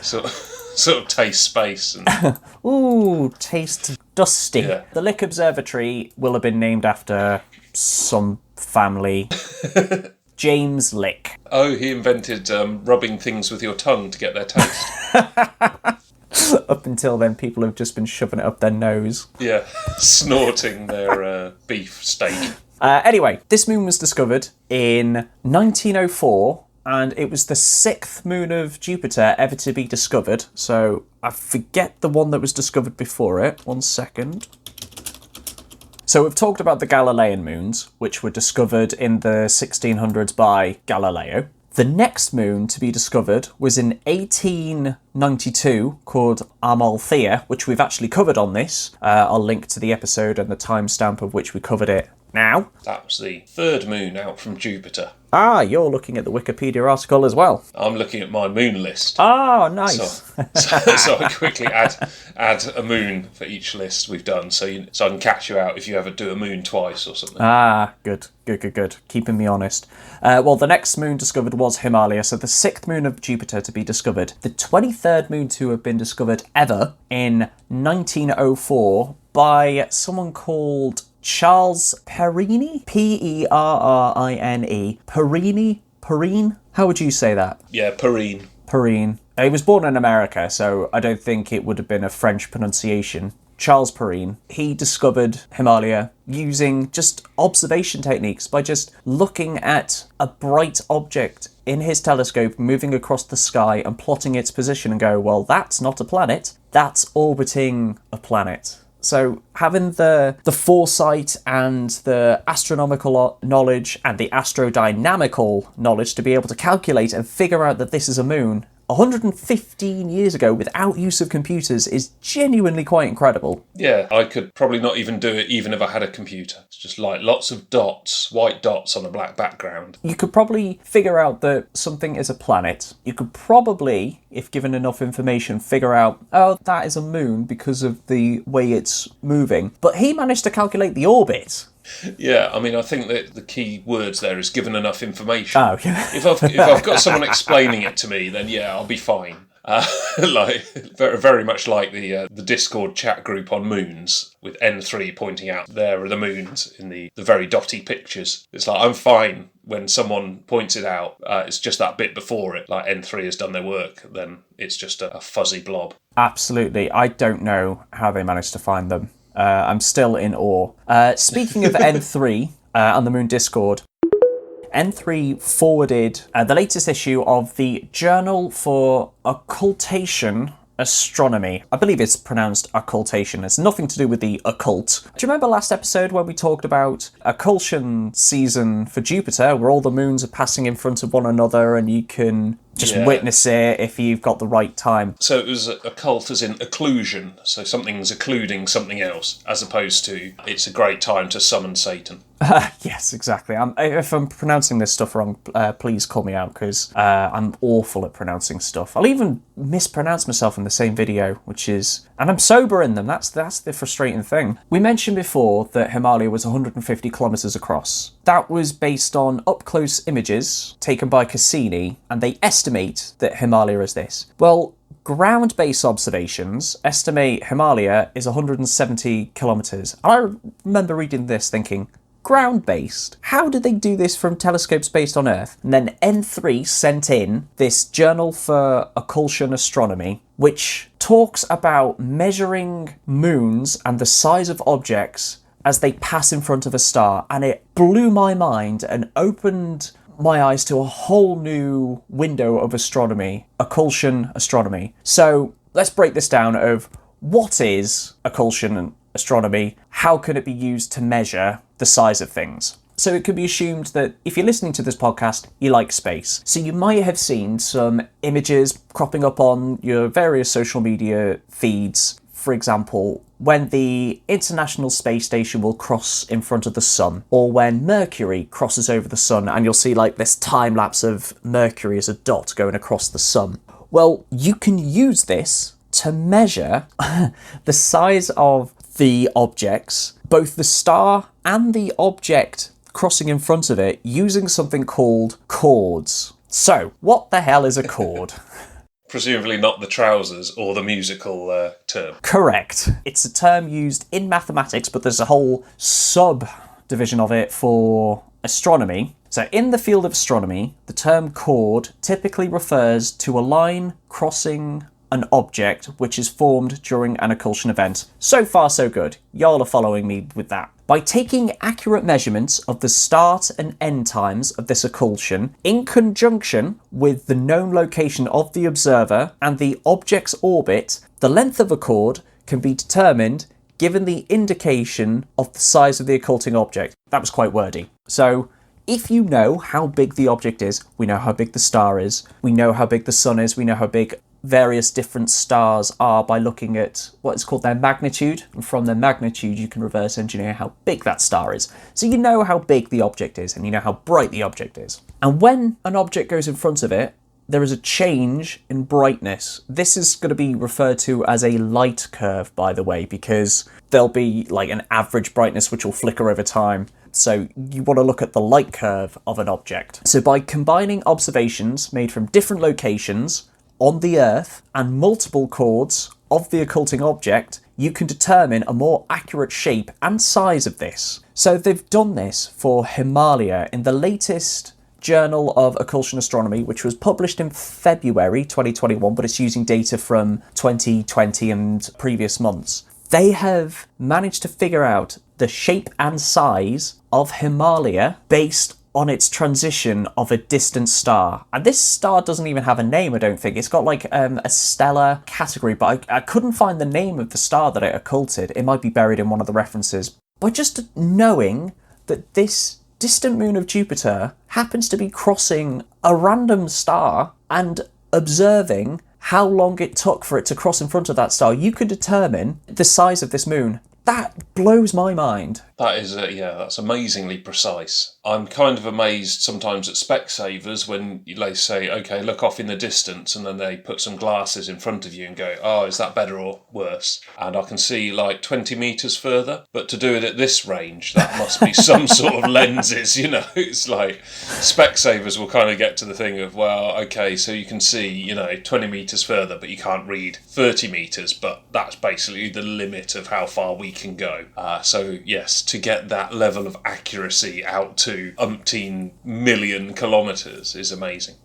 sort of taste space and... Ooh, taste dusty. Yeah. The Lick Observatory will have been named after some family. James Lick. Oh, he invented rubbing things with your tongue to get their taste. Up until then, people have just been shoving it up their nose. Yeah, snorting their beef steak. Anyway, this moon was discovered in 1904, and it was the 6th moon of Jupiter ever to be discovered. So I forget the one that was discovered before it. 1 second. So we've talked about the Galilean moons, which were discovered in the 1600s by Galileo. The next moon to be discovered was in 1892, called Amalthea, which we've actually covered on this. I'll link to the episode and the timestamp of which we covered it now. That was the 3rd moon out from Jupiter. Ah, you're looking at the Wikipedia article as well. I'm looking at my moon list. Ah, nice. So I quickly add a moon for each list we've done, so I can catch you out if you ever do a moon twice or something. Ah, good. Keeping me honest. Well, the next moon discovered was Himalia, so the 6th moon of Jupiter to be discovered. The 23rd moon to have been discovered ever in 1904 by someone called Charles Perrine? Perrine? Perrine? How would you say that? Yeah, Perrine. Perrine. He was born in America, so I don't think it would have been a French pronunciation. Charles Perrine. He discovered Himalia using just observation techniques by just looking at a bright object in his telescope moving across the sky and plotting its position and go, well, that's not a planet, that's orbiting a planet. So having the foresight and the astronomical knowledge and the astrodynamical knowledge to be able to calculate and figure out that this is a moon 115 years ago without use of computers is genuinely quite incredible. Yeah, I could probably not even do it even if I had a computer. It's just like lots of dots, white dots on a black background. You could probably figure out that something is a planet. You could probably, if given enough information, figure out, oh, that is a moon because of the way it's moving. But he managed to calculate the orbit. Yeah, I mean, I think that the key words there is given enough information. Oh, yeah. If I've got someone explaining it to me, then yeah, I'll be fine. Like very, very much like the Discord chat group on moons with N3 pointing out there are the moons in the very dotty pictures. It's like I'm fine when someone points it out. It's just that bit before it, like N3 has done their work, then it's just a fuzzy blob. Absolutely. I don't know how they managed to find them. I'm still in awe. Speaking of N3 on the Moon Discord, N3 forwarded the latest issue of the Journal for Occultation Astronomy. I believe it's pronounced occultation. It's nothing to do with the occult. Do you remember last episode when we talked about occultation season for Jupiter, where all the moons are passing in front of one another and you can just witness it if you've got the right time? So it was occult as in occlusion, so something's occluding something else, as opposed to it's a great time to summon Satan. Yes, exactly. If I'm pronouncing this stuff wrong, please call me out, because I'm awful at pronouncing stuff. I'll even mispronounce myself in the same video, and I'm sober in them. That's the frustrating thing. We mentioned before that Himalia was 150 kilometers across. That was based on up-close images taken by Cassini, and they estimate that Himalia is this. Well, ground-based observations estimate Himalia is 170 kilometers. And I remember reading this thinking, ground-based? How did they do this from telescopes based on Earth? And then N3 sent in this Journal for Occultation Astronomy, which talks about measuring moons and the size of objects as they pass in front of a star. And it blew my mind and opened my eyes to a whole new window of astronomy, occultation astronomy. So let's break this down of what is occultation astronomy, how can it be used to measure the size of things. So it could be assumed that if you're listening to this podcast, you like space. So you might have seen some images cropping up on your various social media feeds. For example, when the International Space Station will cross in front of the sun, or when Mercury crosses over the sun, and you'll see like this time lapse of Mercury as a dot going across the sun. Well, you can use this to measure the size of the objects, both the star and the object crossing in front of it, using something called chords. So, what the hell is a chord? Presumably not the trousers or the musical term. Correct. It's a term used in mathematics, but there's a whole subdivision of it for astronomy. So in the field of astronomy, the term chord typically refers to a line crossing an object which is formed during an occultation event. So far, so good. Y'all are following me with that. By taking accurate measurements of the start and end times of this occultation, in conjunction with the known location of the observer and the object's orbit, the length of a chord can be determined given the indication of the size of the occulting object. That was quite wordy. So, if you know how big the object is, we know how big the star is, we know how big the sun is, we know how big various different stars are by looking at what is called their magnitude, and from their magnitude you can reverse engineer how big that star is. So you know how big the object is, and you know how bright the object is. And when an object goes in front of it, there is a change in brightness. This is going to be referred to as a light curve, by the way, because there'll be like an average brightness which will flicker over time. So you want to look at the light curve of an object. So by combining observations made from different locations on the Earth and multiple chords of the occulting object, you can determine a more accurate shape and size of this. So they've done this for Himalia in the latest Journal of Occultation Astronomy, which was published in February 2021, but it's using data from 2020 and previous months. They have managed to figure out the shape and size of Himalia based on its transition of a distant star. And this star doesn't even have a name, I don't think. It's got like a stellar category, but I couldn't find the name of the star that it occulted. It might be buried in one of the references. But just knowing that this distant moon of Jupiter happens to be crossing a random star and observing how long it took for it to cross in front of that star, you could determine the size of this moon. That blows my mind. That is, that's amazingly precise. I'm kind of amazed sometimes at Specsavers when they say, okay, look off in the distance, and then they put some glasses in front of you and go, oh, is that better or worse? And I can see like 20 metres further, but to do it at this range, that must be some sort of lenses, you know? It's like Specsavers will kind of get to the thing of, well, okay, so you can see, 20 metres further, but you can't read 30 metres, but that's basically the limit of how far we can go. So yes, to get that level of accuracy out to umpteen million kilometres is amazing.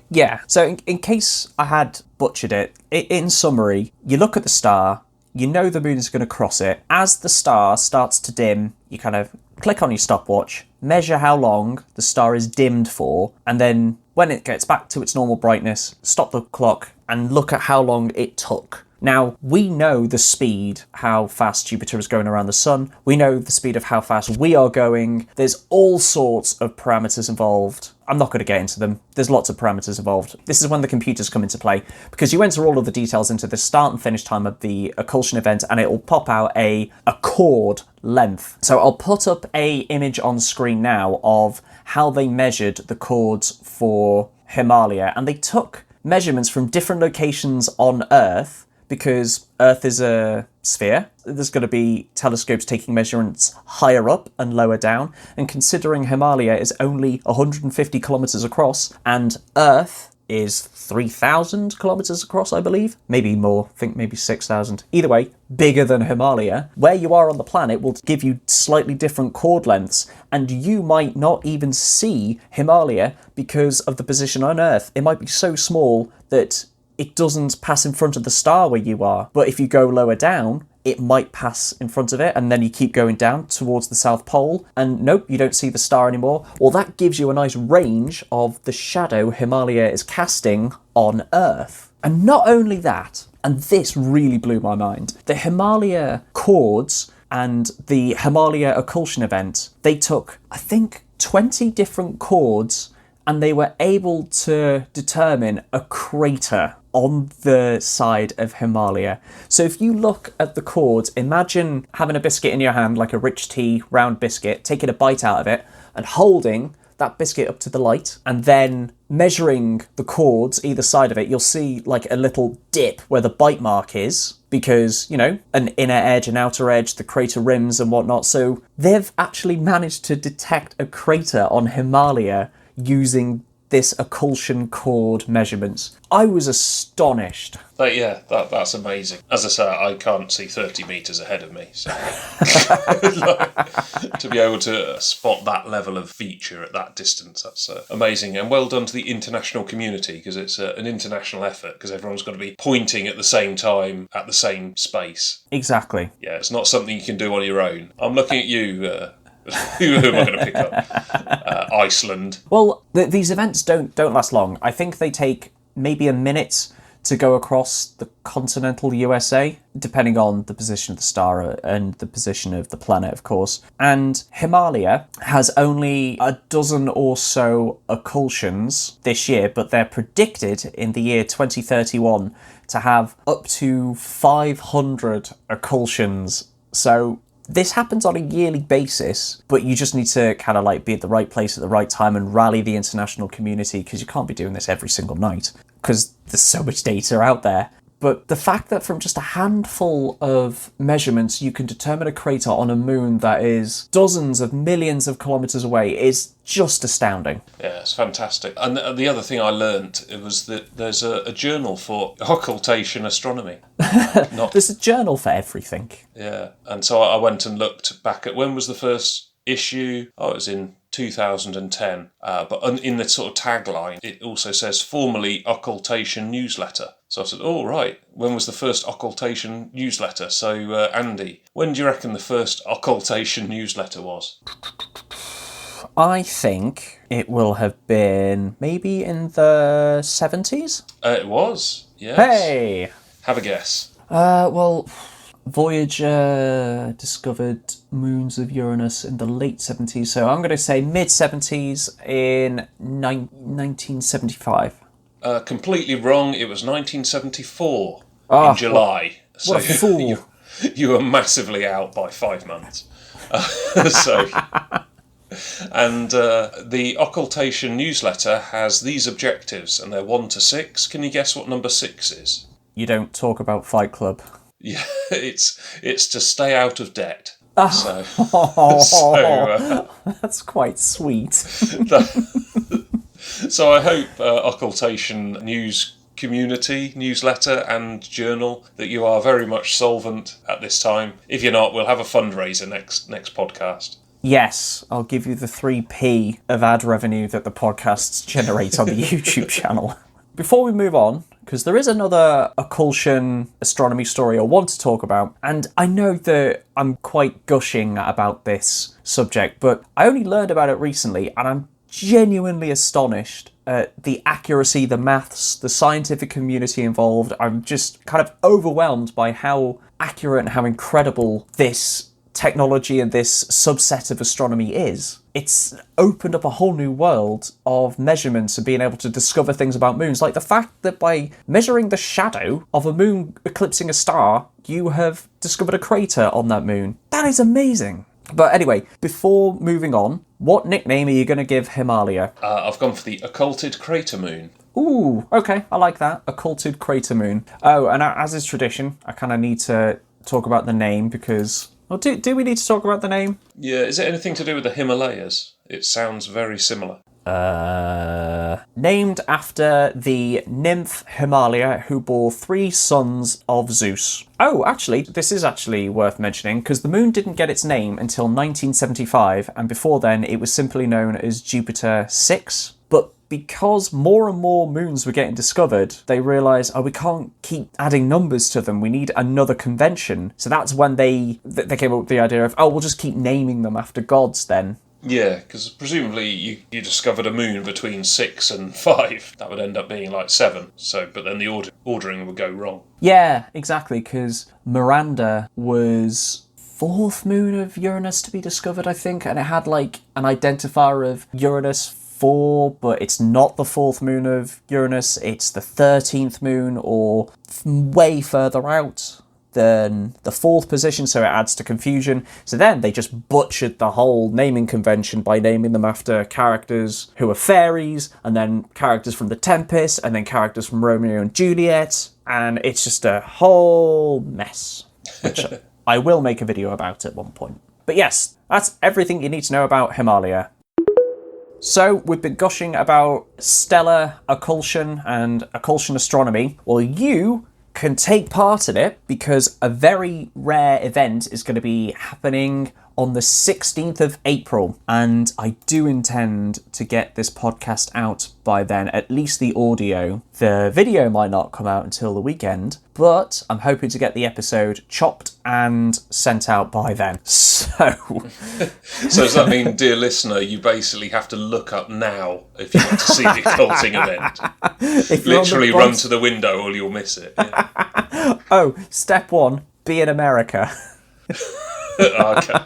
Yeah, so in case I had butchered it, in summary, you look at the star, you know the moon is going to cross it. As the star starts to dim, you kind of click on your stopwatch, measure how long the star is dimmed for, and then when it gets back to its normal brightness, stop the clock and look at how long it took. Now, we know the speed, how fast Jupiter is going around the sun. We know the speed of how fast we are going. There's all sorts of parameters involved. I'm not going to get into them. There's lots of parameters involved. This is when the computers come into play, because you enter all of the details into the start and finish time of the Occultation event, and it will pop out a chord length. So I'll put up a image on screen now of how they measured the chords for Himalia, and they took measurements from different locations on Earth, because Earth is a sphere. There's going to be telescopes taking measurements higher up and lower down. And considering Himalia is only 150 kilometres across and Earth is 3,000 kilometres across, I believe. Maybe more, I think maybe 6,000. Either way, bigger than Himalia. Where you are on the planet will give you slightly different chord lengths, and you might not even see Himalia because of the position on Earth. It might be so small that it doesn't pass in front of the star where you are. But if you go lower down, it might pass in front of it, and then you keep going down towards the South Pole, and nope, you don't see the star anymore. Well, that gives you a nice range of the shadow Himalia is casting on Earth. And not only that, and this really blew my mind, the Himalia chords and the Himalia occultation event, they took, I think, 20 different chords, and they were able to determine a crater on the side of Himalia. So if you look at the chords, imagine having a biscuit in your hand, like a rich tea round biscuit, taking a bite out of it and holding that biscuit up to the light, and then measuring the chords either side of it. You'll see like a little dip where the bite mark is, because, an inner edge, an outer edge, the crater rims and whatnot. So they've actually managed to detect a crater on Himalia using this occultation chord measurements. I was astonished. That's amazing. As I say, I can't see 30 metres ahead of me, so to be able to spot that level of feature at that distance, that's amazing. And well done to the international community, because it's an international effort, because everyone's got to be pointing at the same time at the same space. Exactly. Yeah, it's not something you can do on your own. I'm looking at you. Who am I going to pick up? Iceland. Well, these events don't last long. I think they take maybe a minute to go across the continental USA, depending on the position of the star and the position of the planet, of course. And Himalia has only a dozen or so occultations this year, but they're predicted in the year 2031 to have up to 500 occultions. So this happens on a yearly basis, but you just need to kind of like be at the right place at the right time and rally the international community, because you can't be doing this every single night because there's so much data out there. But the fact that from just a handful of measurements you can determine a crater on a moon that is dozens of millions of kilometres away is just astounding. Yeah, it's fantastic. And the other thing I learnt was that there's a journal for occultation astronomy. There's a journal for everything. Yeah, and so I went and looked back at when was the first issue. It was in 2010. But in the sort of tagline, it also says formerly Occultation Newsletter. So I said, oh, right, when was the first occultation newsletter? So, Andy, when do you reckon the first occultation newsletter was? I think it will have been maybe in the 70s? It was, yes. Hey! Have a guess. Well, Voyager discovered moons of Uranus in the late 70s, so I'm going to say mid-70s in 1975. Completely wrong. It was 1974 Oh, in July. What a fool. You were massively out by 5 months. And the Occultation newsletter has these objectives, and they're 1 to 6. Can you guess what number 6 is? You don't talk about Fight Club. Yeah, it's to stay out of debt. That's quite sweet. So I hope Occultation news community, newsletter and journal that you are very much solvent at this time. If you're not, we'll have a fundraiser next podcast. Yes, I'll give you the 3p of ad revenue that the podcasts generate on the YouTube channel. Before we move on, because there is another occultation astronomy story I want to talk about, and I know that I'm quite gushing about this subject, but I only learned about it recently, and I'm genuinely astonished at the accuracy, the maths, the scientific community involved. I'm just kind of overwhelmed by how accurate and how incredible this technology and this subset of astronomy is. It's opened up a whole new world of measurements and being able to discover things about moons. Like the fact that by measuring the shadow of a moon eclipsing a star, you have discovered a crater on that moon. That is amazing. But anyway, before moving on, what nickname are you going to give Himalia? I've gone for the occulted crater moon. Ooh, okay, I like that. Occulted crater moon. Oh, and as is tradition, I kind of need to talk about the name because... Well, do we need to talk about the name? Yeah, is it anything to do with the Himalayas? It sounds very similar. Named after the nymph Himalia, who bore 3 sons of Zeus. Oh, actually, this is actually worth mentioning, because the moon didn't get its name until 1975, and before then it was simply known as Jupiter 6. But because more and more moons were getting discovered, they realised, we can't keep adding numbers to them. We need another convention. So that's when they came up with the idea of, we'll just keep naming them after gods then. Yeah, because presumably you discovered a moon between 6 and 5. That would end up being like 7. So, but then the ordering would go wrong. Yeah, exactly, because Miranda was 4th moon of Uranus to be discovered, I think, and it had like an identifier of Uranus 4, but it's not the 4th moon of Uranus, it's the 13th moon, or way further out than the 4th position, so it adds to confusion. So then they just butchered the whole naming convention by naming them after characters who are fairies, and then characters from The Tempest, and then characters from Romeo and Juliet, and it's just a whole mess, which I will make a video about at one point. But yes, that's everything you need to know about Himalia. So, we've been gushing about stellar occultation and occultation astronomy. Well, you can take part in it because a very rare event is going to be happening on the 16th of April. And I do intend to get this podcast out by then, at least the audio. The video might not come out until the weekend, but I'm hoping to get the episode chopped and sent out by then. So does that mean, dear listener, you basically have to look up now if you want to see the occulting event? Literally run to the window or you'll miss it. Yeah. Step 1, be in America. Okay.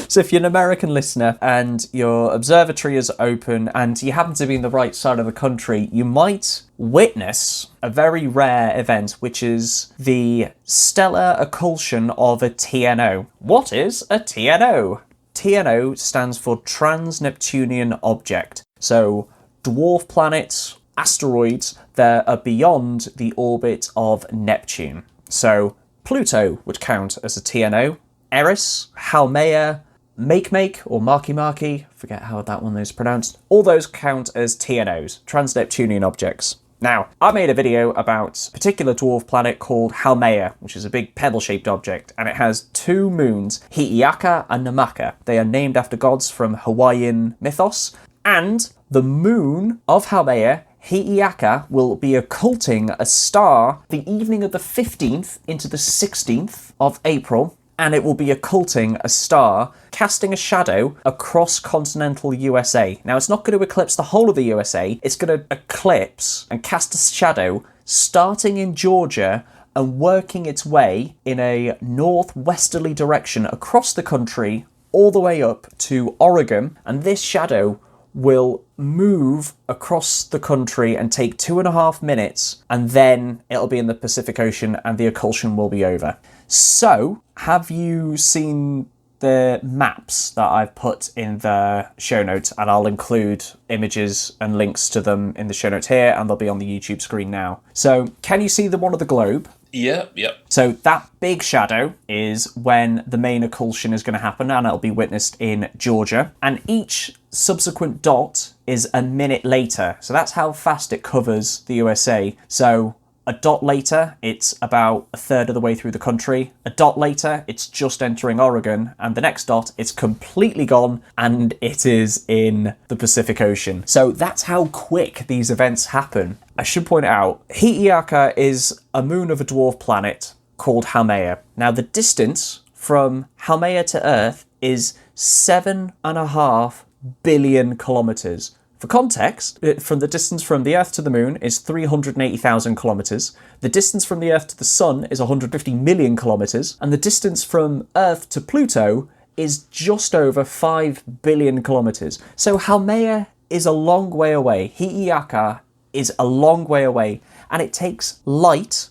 So if you're an American listener and your observatory is open and you happen to be in the right side of the country, you might witness a very rare event, which is the stellar occultation of a TNO. What is a TNO? TNO stands for Trans-Neptunian Object. So dwarf planets, asteroids that are beyond the orbit of Neptune. So Pluto would count as a TNO. Eris, Haumea, Makemake, or Marky, forget how that one is pronounced, all those count as TNOs, Trans-Neptunian Objects. Now, I made a video about a particular dwarf planet called Haumea, which is a big pebble-shaped object, and it has 2 moons, Hi'iaka and Namaka. They are named after gods from Hawaiian mythos, and the moon of Haumea, Hi'iaka, will be occulting a star the evening of the 15th into the 16th of April, and it will be occulting a star, casting a shadow across continental USA. Now, it's not going to eclipse the whole of the USA, it's going to eclipse and cast a shadow starting in Georgia and working its way in a northwesterly direction across the country all the way up to Oregon, and this shadow will move across the country and take 2.5 minutes, and then it'll be in the Pacific Ocean and the occultation will be over. So, have you seen the maps that I've put in the show notes? And I'll include images and links to them in the show notes here, and they'll be on the YouTube screen now. So, can you see the one of the globe? Yeah. So that big shadow is when the main occultation is going to happen, and it'll be witnessed in Georgia. And each subsequent dot is a minute later. So that's how fast it covers the USA. So a dot later, it's about a third of the way through the country. A dot later, it's just entering Oregon. And the next dot, it's completely gone, and it is in the Pacific Ocean. So that's how quick these events happen. I should point out, Hi'iaka is a moon of a dwarf planet called Haumea. Now, the distance from Haumea to Earth is 7.5 billion kilometers. For context, from the distance from the Earth to the Moon is 380,000 kilometres. The distance from the Earth to the Sun is 150 million kilometres. And the distance from Earth to Pluto is just over 5 billion kilometres. So Haumea is a long way away. Hi'iaka is a long way away. And it takes light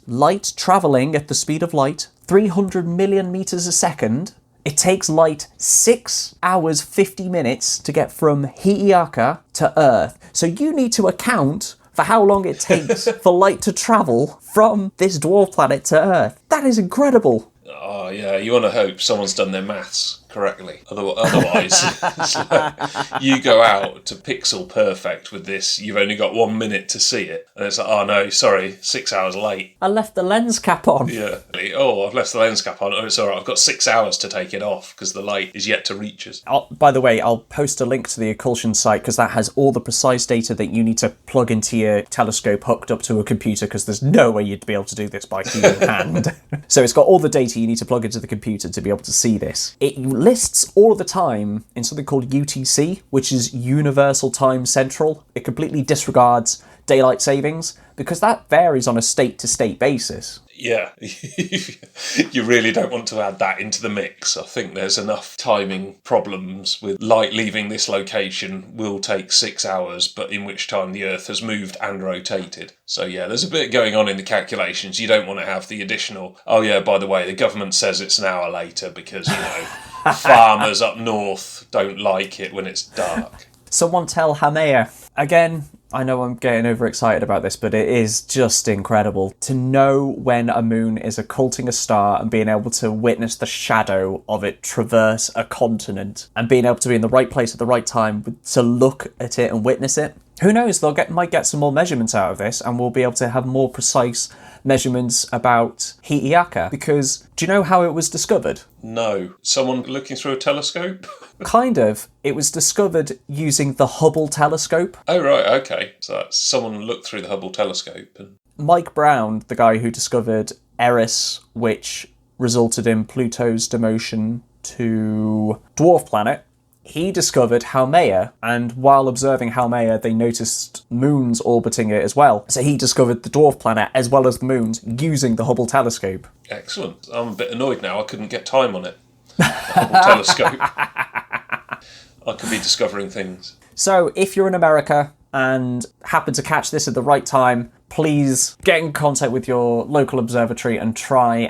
travelling at the speed of light, 300 million metres a second. It takes light 6 hours 50 minutes to get from Hi'iaka to Earth. So you need to account for how long it takes for light to travel from this dwarf planet to Earth. That is incredible. Oh, yeah, you want to hope someone's done their maths correctly. Otherwise, it's like you go out to pixel perfect with this, you've only got 1 minute to see it. And it's like, oh no, sorry, 6 hours late. I left the lens cap on. Yeah. Oh, I've left the lens cap on. Oh, it's all right, I've got 6 hours to take it off because the light is yet to reach us. By the way, I'll post a link to the occultation site because that has all the precise data that you need to plug into your telescope hooked up to a computer, because there's no way you'd be able to do this by human hand. So it's got all the data you need to plug into the computer to be able to see this. It lists all of the time in something called UTC, which is Universal Time Central. It completely disregards daylight savings because that varies on a state-to-state basis. Yeah, you really don't want to add that into the mix. I think there's enough timing problems with light leaving this location will take 6 hours, but in which time the Earth has moved and rotated. So yeah, there's a bit going on in the calculations. You don't want to have the additional, oh yeah, by the way, the government says it's an hour later because, you know, farmers up north don't like it when it's dark. Someone tell Haumea. Again, I know I'm getting overexcited about this, but it is just incredible to know when a moon is occulting a star and being able to witness the shadow of it traverse a continent and being able to be in the right place at the right time to look at it and witness it. Who knows, might get some more measurements out of this and we'll be able to have more precise measurements about Hi'iaka, because do you know how it was discovered? No. Someone looking through a telescope? Kind of. It was discovered using the Hubble telescope. Oh, right, okay. So that's someone looked through the Hubble telescope. And Mike Brown, the guy who discovered Eris, which resulted in Pluto's demotion to dwarf planet, he discovered Haumea, and while observing Haumea, they noticed moons orbiting it as well. So he discovered the dwarf planet as well as the moons using the Hubble telescope. Excellent. I'm a bit annoyed now. I couldn't get time on it. The Hubble telescope. I could be discovering things. So if you're in America and happen to catch this at the right time, please get in contact with your local observatory and try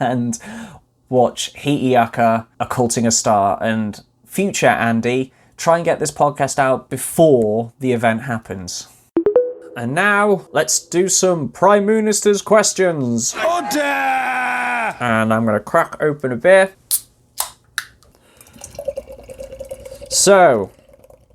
and watch Hi'iaka occulting a star. And future Andy, try and get this podcast out before the event happens. And now, let's do some Prime Moonisters questions. Order! And I'm going to crack open a beer. So,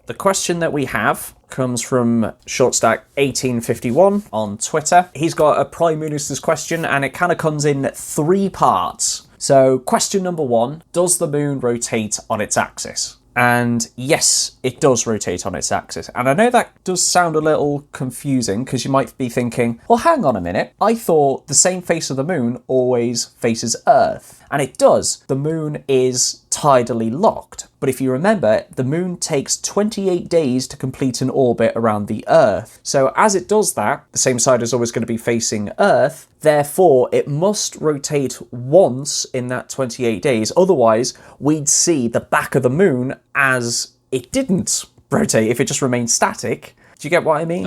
the question that we have comes from Shortstack1851 on Twitter. He's got a Prime Moonisters question, and it kind of comes in 3 parts. So, question number 1, does the moon rotate on its axis? And yes, it does rotate on its axis. And I know that does sound a little confusing because you might be thinking, well, hang on a minute. I thought the same face of the moon always faces Earth. And it does. The moon is tidally locked. But if you remember, the moon takes 28 days to complete an orbit around the Earth. So as it does that, the same side is always going to be facing Earth. Therefore, it must rotate once in that 28 days. Otherwise, we'd see the back of the moon as it didn't rotate if it just remains static. Do you get what I mean?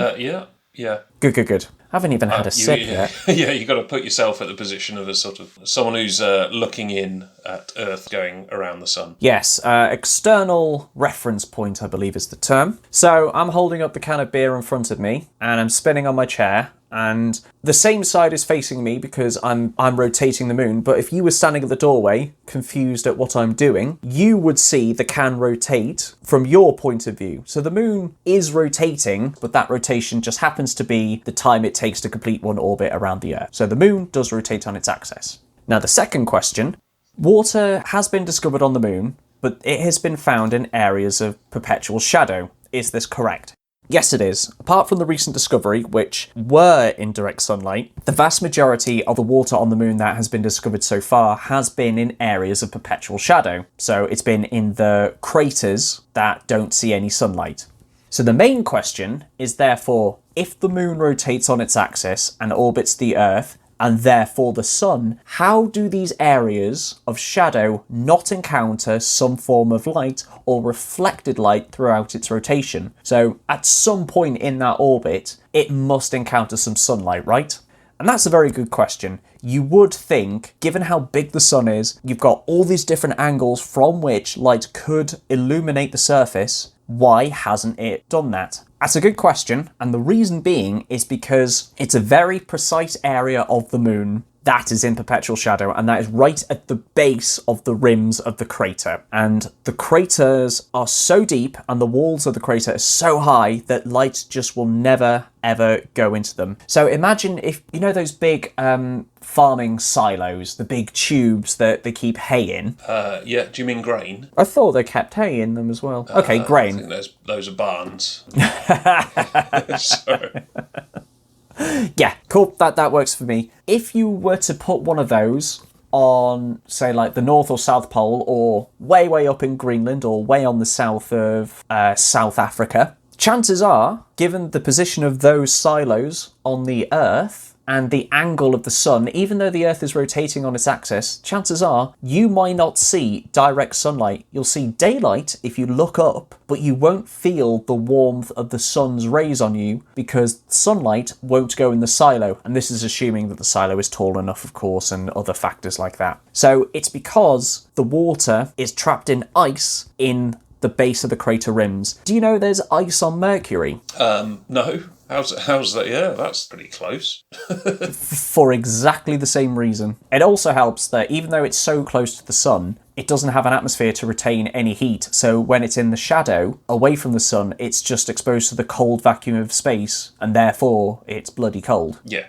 Yeah. Good. I haven't even had a sip yet. Yeah, you've got to put yourself at the position of a sort of someone who's looking in at Earth going around the sun. Yes, external reference point, I believe is the term. So I'm holding up the can of beer in front of me, and I'm spinning on my chair, and the same side is facing me because I'm rotating the moon. But if you were standing at the doorway, confused at what I'm doing, you would see the can rotate from your point of view. So the moon is rotating, but that rotation just happens to be the time it takes to complete one orbit around the Earth. So the moon does rotate on its axis. Now the second question, water has been discovered on the moon, but it has been found in areas of perpetual shadow. Is this correct? Yes, it is. Apart from the recent discovery, which were in direct sunlight, the vast majority of the water on the moon that has been discovered so far has been in areas of perpetual shadow. So it's been in the craters that don't see any sunlight. So the main question is therefore, if the moon rotates on its axis and orbits the Earth, and therefore the sun, how do these areas of shadow not encounter some form of light or reflected light throughout its rotation? So at some point in that orbit, it must encounter some sunlight, right? And that's a very good question. You would think, given how big the sun is, you've got all these different angles from which light could illuminate the surface. Why hasn't it done that? That's a good question, and the reason being is because it's a very precise area of the moon that is in perpetual shadow, and that is right at the base of the rims of the crater. And the craters are so deep and the walls of the crater are so high that light just will never, ever go into them. So imagine if, you know those big farming silos, the big tubes that they keep hay in? Yeah, do you mean grain? I thought they kept hay in them as well. Okay, grain. I think those are barns. Sorry. Yeah, cool. That works for me. If you were to put one of those on, say, like the North or South Pole, or way, way up in Greenland, or way on the south of South Africa, chances are, given the position of those silos on the Earth and the angle of the sun, even though the Earth is rotating on its axis, chances are you might not see direct sunlight. You'll see daylight if you look up, but you won't feel the warmth of the sun's rays on you because sunlight won't go in the silo. And this is assuming that the silo is tall enough, of course, and other factors like that. So it's because the water is trapped in ice in the base of the crater rims. Do you know there's ice on Mercury? No. How's that? Yeah, that's pretty close. For exactly the same reason. It also helps that even though it's so close to the sun, it doesn't have an atmosphere to retain any heat. So when it's in the shadow, away from the sun, it's just exposed to the cold vacuum of space, and therefore it's bloody cold. Yeah.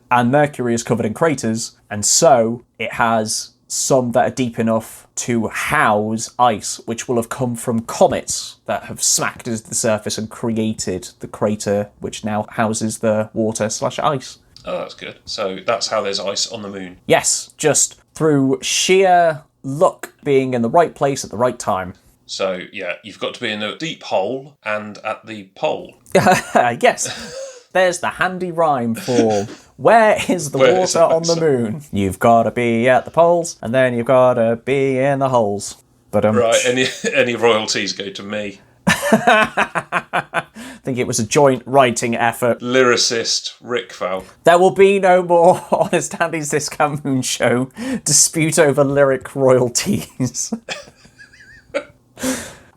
And Mercury is covered in craters, and so it has some that are deep enough to house ice, which will have come from comets that have smacked into the surface and created the crater, which now houses the water/ice. Oh, that's good. So that's how there's ice on the moon. Yes, just through sheer luck being in the right place at the right time. So, yeah, you've got to be in a deep hole and at the pole. Yes. There's the handy rhyme for where is the water on the moon? You've got to be at the poles, and then you've got to be in the holes. But right, any royalties go to me. I think it was a joint writing effort. Lyricist Rick Val. There will be no more Honest Andy's Discount Moon Show dispute over lyric royalties.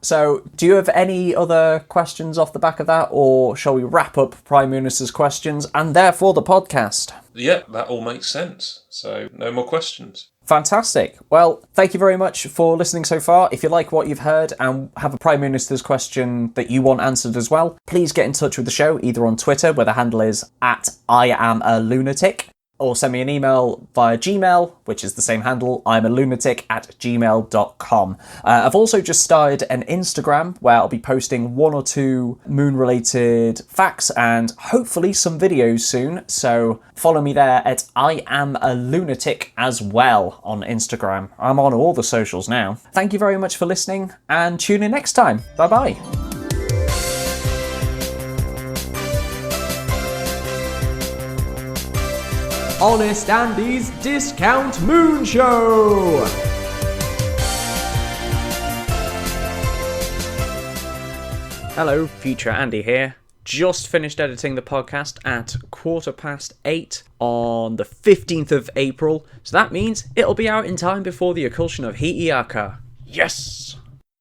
So, do you have any other questions off the back of that, or shall we wrap up Prime Minister's questions and therefore the podcast? Yeah, that all makes sense. So, no more questions. Fantastic. Well, thank you very much for listening so far. If you like what you've heard and have a Prime Minister's question that you want answered as well, please get in touch with the show either on Twitter, where the handle is @IamALunatic, or send me an email via Gmail, which is the same handle, imalunatic@gmail.com. I've also just started an Instagram where I'll be posting 1 or 2 moon-related facts and hopefully some videos soon, so follow me there at @IamALunatic as well on Instagram. I'm on all the socials now. Thank you very much for listening, and tune in next time. Bye-bye. Honest Andy's Discount Moon Show! Hello, future Andy here. Just finished editing the podcast at 8:15 on the 15th of April, so that means it'll be out in time before the Occultation of Hi'iaka. Yes!